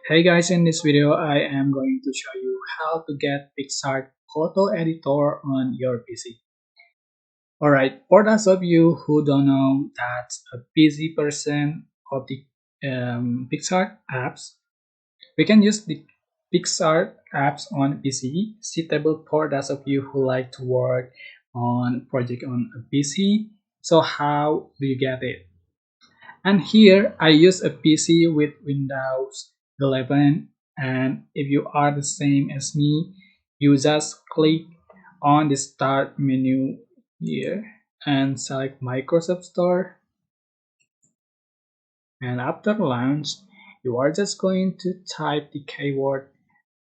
Hey guys, in this video I am going to show you how to get Picsart photo editor on your PC. Alright, for those of you who don't know that's a busy person of the Picsart apps, we can use the Picsart apps on PC, suitable for those of you who like to work on project on a PC. So how do you get it? And here I use a PC with Windows 11, and if you are the same as me, you just click on the start menu here and select Microsoft Store, and after launch you are just going to type the keyword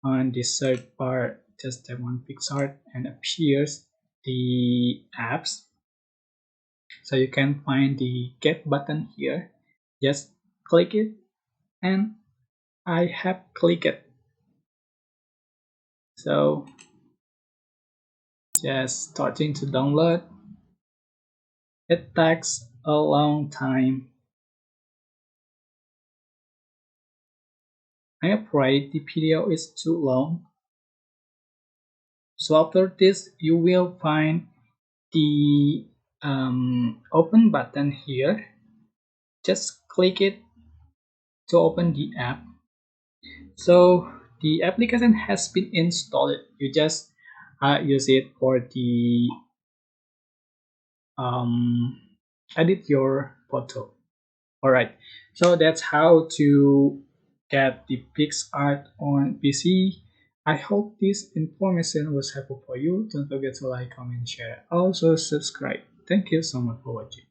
on the search bar, just tap on Picsart and appears the apps. So you can find the get button here, just click it and I have clicked it. So just starting to download. It takes a long time. I'm afraid the video is too long. So after this you will find the open button here. Just click it to open the app. So the application has been installed. You just use it for the um, edit your photo. Alright, so that's how to get the Picsart on PC. I hope this information was helpful for you. Don't forget to like, comment, share, also subscribe. Thank you so much for watching.